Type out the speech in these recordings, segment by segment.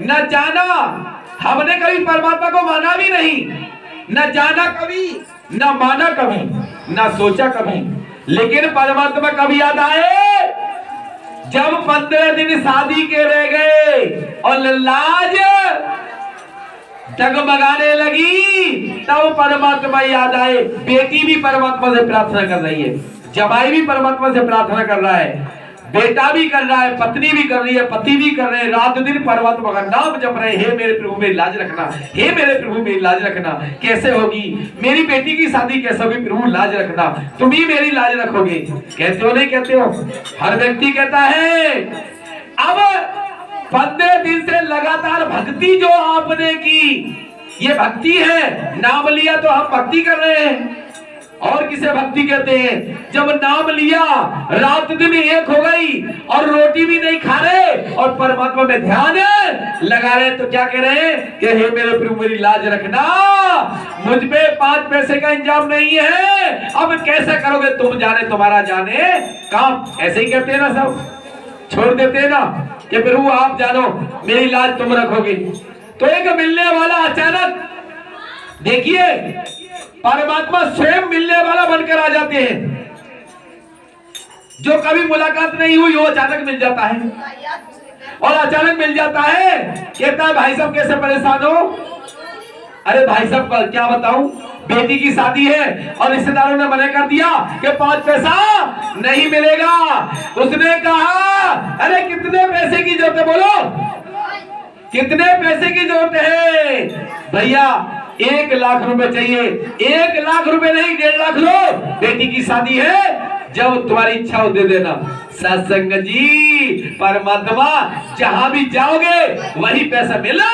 न जाना, हमने कभी परमात्मा को माना भी नहीं, न जाना कभी, न माना कभी, न सोचा कभी। लेकिन परमात्मा कभी याद आए जब 15 दिन शादी के रह गए और लाज डगमगाने लगी, तब परमात्मा याद आए। बेटी भी परमात्मा से प्रार्थना कर रही है, जमाई भी परमात्मा से प्रार्थना कर रहा है, बेटा भी कर रहा है, पत्नी भी कर रही है, पति भी कर रहे हैं, रात दिन परमात्मा का नाम जप रहे। हे मेरे प्रभु मेरी लाज रखना, हे मेरे प्रभु मेरी लाज रखना। कैसे होगी मेरी बेटी की शादी, कैसे होगी प्रभु लाज रखना, तुम ही मेरी लाज रखोगे। कहते हो नहीं कहते हो? हर व्यक्ति कहता है। अब 15 दिन से लगातार भक्ति जो आपने की, ये भक्ति है। नाम लिया तो हम भक्ति कर रहे हैं। और किसे भक्ति कहते हैं? जब नाम लिया, रात दिन एक हो गई और रोटी भी नहीं खा रहे और परमात्मा में ध्यान लगा रहे, तो क्या कह रहे हैं कि हे मेरे प्रभु मेरी लाज रखना, मुझ पे 5 पैसे का इंतजाम नहीं है, अब कैसे करोगे तुम जाने तुम्हारा जाने काम। ऐसे ही कहते हैं ना, सब छोड़ देते हैं ना कि प्रभु आप जानो मेरी लाज तुम रखोगे। तो एक मिलने वाला अचानक, देखिए परमात्मा स्वयं मिलने वाला बनकर आ जाते हैं। जो कभी मुलाकात नहीं हुई वो अचानक मिल जाता है, और अचानक मिल जाता है। कहता है भाई साहब कैसे परेशान हो? अरे भाई साहब क्या बताऊं, बेटी की शादी है और रिश्तेदारों ने मना कर दिया कि 5 पैसा नहीं मिलेगा। उसने कहा अरे कितने पैसे की जरूरत है, बोलो कितने पैसे की जरूरत है? भैया 1 लाख रुपए चाहिए। 1 लाख रुपए नहीं, 1.5 लाख लो, बेटी की शादी है, जब तुम्हारी इच्छा हो दे देना। सत्संग जी, परमात्मा जहां भी जाओगे वही पैसा मिला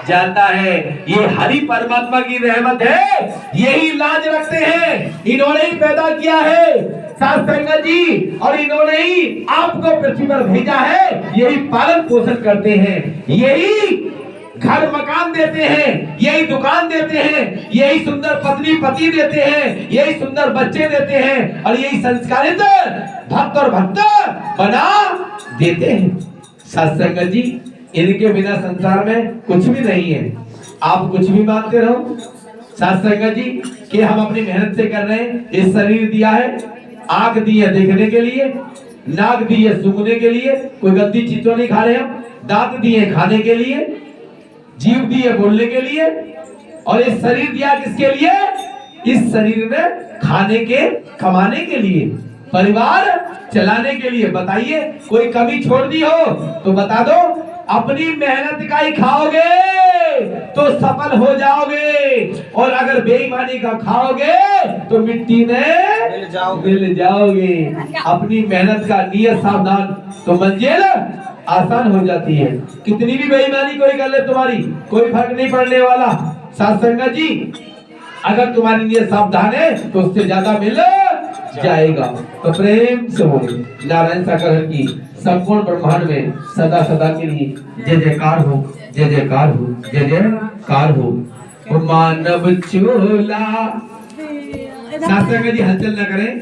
जाता है। ये हरि परमात्मा की रहमत है, यही लाज रखते हैं, इन्होंने ही पैदा किया है सत्संग जी, और इन्होंने ही आपको पृथ्वी पर भेजा है, यही पालन पोषण करते हैं, यही घर मकान देते हैं, यही दुकान देते हैं, यही सुंदर पत्नी पति देते हैं, यही सुंदर बच्चे देते हैं, और यही संस्कारित भक्त और भक्त बना देते हैं। सत्संग जी, इनके बिना संसार में कुछ भी नहीं है। आप कुछ भी मानते रहो सत्संग जी कि हम अपनी मेहनत से कर रहे हैं। इस शरीर दिया है, आंख दी है देखने के लिए, नाक दी है सूंघने के लिए, कोई गंदी चीज तो नहीं खा रहे हम, दांत दिए खाने के लिए, जीव दी है बोलने के लिए, और इस शरीर दिया किसके लिए? इस शरीर में खाने के कमाने के लिए, परिवार चलाने के लिए। बताइए कोई कमी छोड़ दी हो तो बता दो। अपनी मेहनत का ही खाओगे तो सफल हो जाओगे, और अगर बेईमानी का खाओगे तो मिट्टी में मिल जाओगे। अपनी मेहनत का नियत सावधान तो मंजिल आसान हो जाती है। कितनी भी बेईमानी कोई कर ले तुम्हारी कोई फर्क नहीं पड़ने वाला। सत्संग जी, अगर तुम्हारी नियत सावधान है तो उससे ज्यादा मिल जाएगा। तो प्रेम से बोले नारायण सागर की संपूर्ण ब्रह्मांड में सदा सदा के लिए जय जयकार हो, जय जयकार हो, जय जयकार हो। मानव चोला। सत्संग जी हलचल न करें,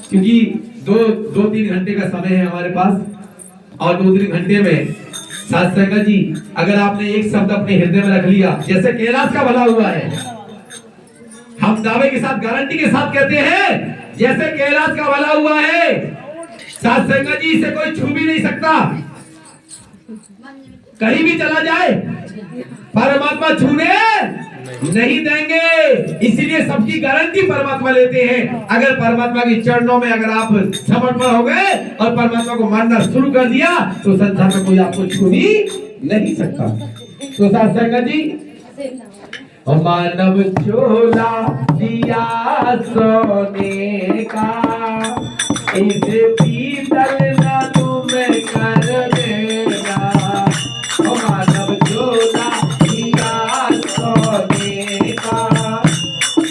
क्योंकि 2-3 घंटे का समय है हमारे पास, और 2-3 घंटे में सत्संग जी अगर आपने एक शब्द अपने हृदय में रख लिया, जैसे कैलाश का भला हुआ है, हम दावे के साथ गारंटी के साथ कहते हैं जैसे कैलाश का भला हुआ है, सत्संग जी इसे कोई छू भी नहीं सकता। कहीं भी चला जाए परमात्मा छूने नहीं देंगे, इसीलिए सबकी गारंटी परमात्मा लेते हैं। अगर परमात्मा के चरणों में अगर आप समर्पण हो गए और परमात्मा को मानना शुरू कर दिया तो संसार में कोई आपको छू ही नहीं सकता। तो सत्संग जी, मानव चोला दिया सोने का, इसे पीतल न तुम कर देना। मानव चोला दिया सोने का,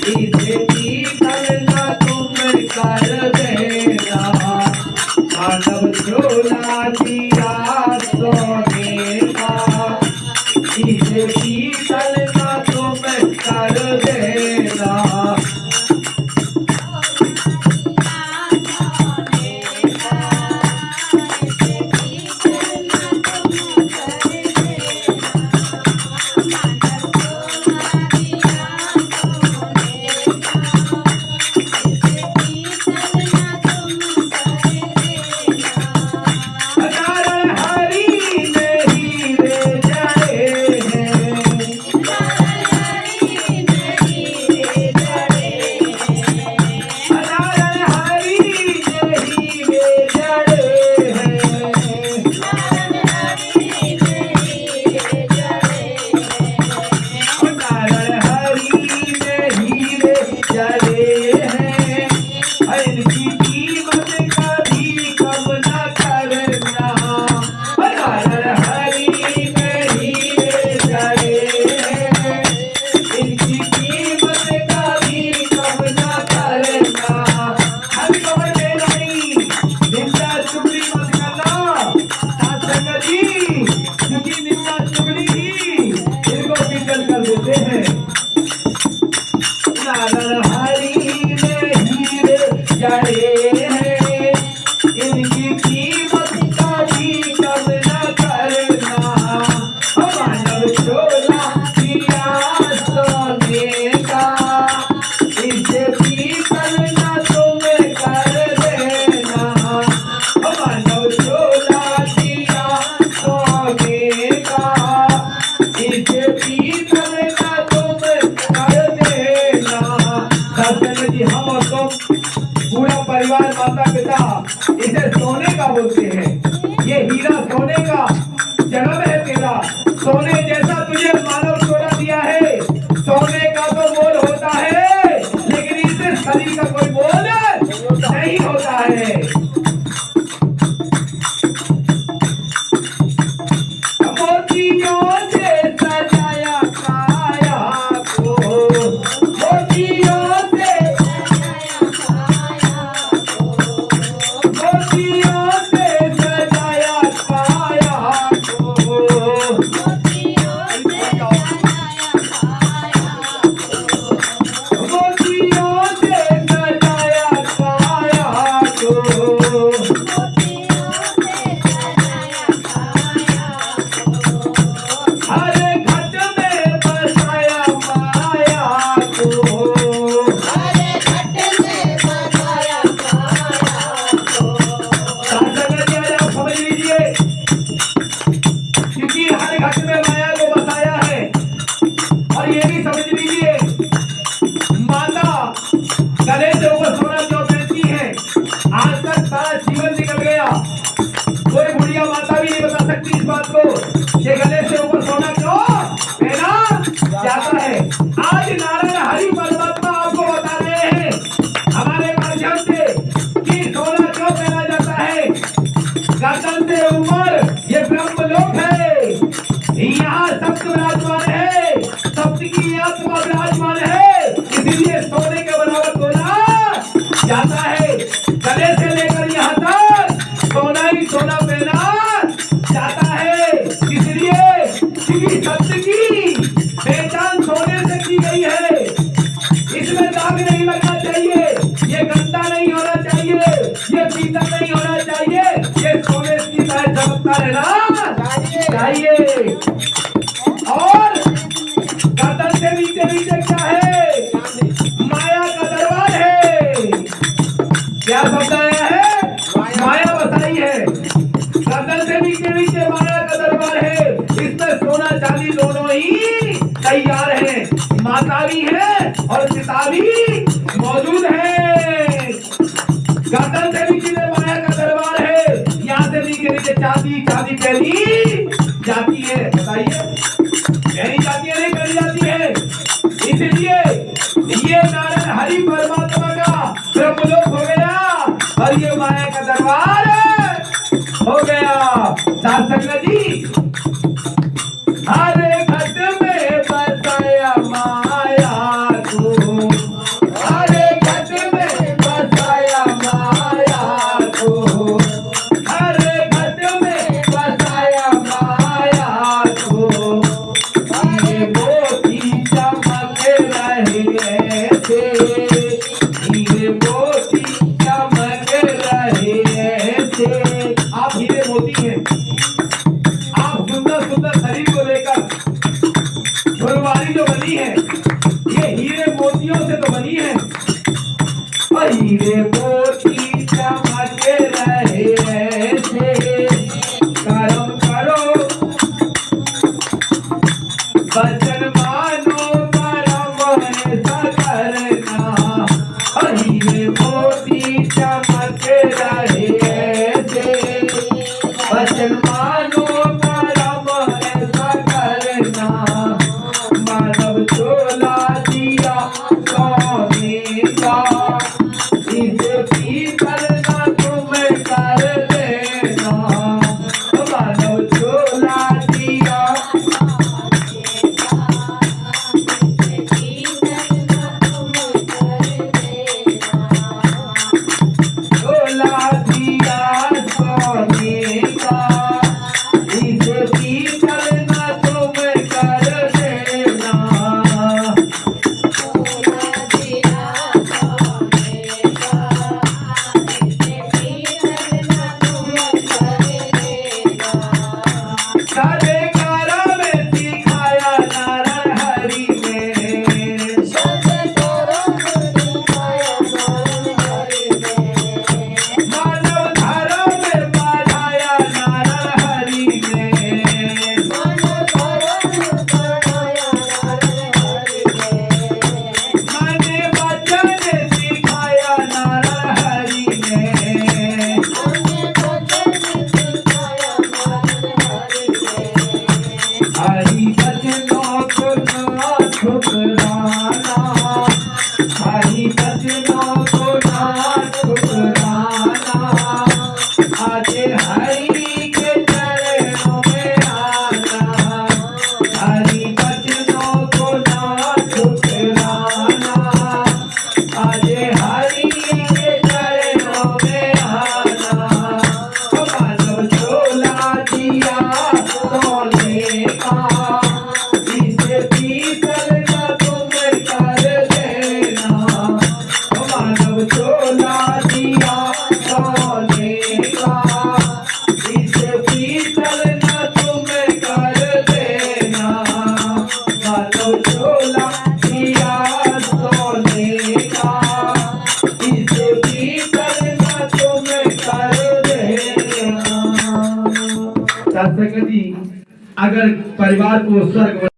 इसे पीतल न तुम कर देना। मानव चोला दिया सोने का, इसे पीतल न तुम कर देना। इनकी कीमत कभी कम न करना। हर हरी में हीरे जड़े हैं, इनकी कीमत कभी कम न करना। अभी खबर दे रही निंदा चुगली मत करना सत्संग जी, क्योंकि निंदा चुगली ही इनको विकल कर देते हैं। हरी में हीरे जड़े हैं, इनकी कीमत कभी कम न करना। मानव चोला दिया सोने का, इसे पीतल न तुम कर देना। मानव चोला दिया सोने का, इसे पीतल न तुम कर देना। सत्संग जी, हम और तुम पूरा परिवार, माता पिता इसे सोने का बोलते हैं। ये हीरा सोने का जन्म है तेरा, सोने जैसा तुझे मानव चोरा दिया है। सोने का तो मोल होता है, लेकिन इस शरीर का कोई मोल नहीं होता है। मोतियों से सजाया काया को, मोतियों से मोतियों से सजाया काया को, मोतियों से सजाया काया को। हरे घट में बसाया माया को, समझ लीजिए, क्योंकि हर घट में माया को बसाया है। और ये भी समझ लीजिए, माता गले से ऊपर सोना जो पहनती है, आज तक सारा जीवन निकल गया, कोई बुढ़िया माता भी नहीं बता सकती इस बात को कि गले से ऊपर सोना क्यों पहना जाता है। आज नारायण हरि परमात्मा आपको बता रहे हैं हमारे माध्यम से कि सोना क्यों पहना जाता है। गर्दन से ऊपर ये ब्रह्मलोक है, यहाँ सप्त विराजमान है, सप्त की आत्मा विराजमान है, इसीलिए सोने के बराबर बोला जाता है। गले से लेकर यहाँ तक सोना ही सोना पहना जाता है, इसलिए क्योंकि सत्य की पहचान सोने से की गई है। इसमें दाग नहीं लगना चाहिए, ये गंदा नहीं होना चाहिए, ये पीतल नहीं होना चाहिए, ये सोने की तरह चमकता रहना चाहिए। और गर्दन से नीचे नीचे क्या है? माया का दरबार है। क्या शब्द आया है? माया बसाई है। गर्दन से नीचे नीचे माया का दरबार है, इसमें सोना चांदी दोनों ही तैयार है। माता भी है और पिता भी मौजूद है। गर्दन से नीचे माया का दरबार है, यहाँ से नीचे नीचे चांदी चांदी पहनी जाती है। बताइए, पहनी जाती है नहीं पहनी जाती है? इसलिए ये नारायण हरि परमात्मा का ब्रह्मलोक हो गया और ये माया का दरबार हो गया। सत्संग जी, हरे घट में बसाया माया को, हरे घट में बसाया माया को, हरे घट में बसाया माया को। ये मोती चमक रहे थे, ये मोती चमक रहे थे। आप हीरे मोती हैं, आप सुंदर सुंदर शरीर को लेकर फुलवारी जो बनी है, ये हीरे मोतियों से तो बनी है। और हीरे मोती चमक रहे थे, कर्म करो वचन मानो, कर्म ऐसा करना। और हीरे मोती चमक रहे थे, वचन मानो, कर्म ऐसा करना। मानव चोला दिया सोने का, इसे अगर परिवार को स्वर्ग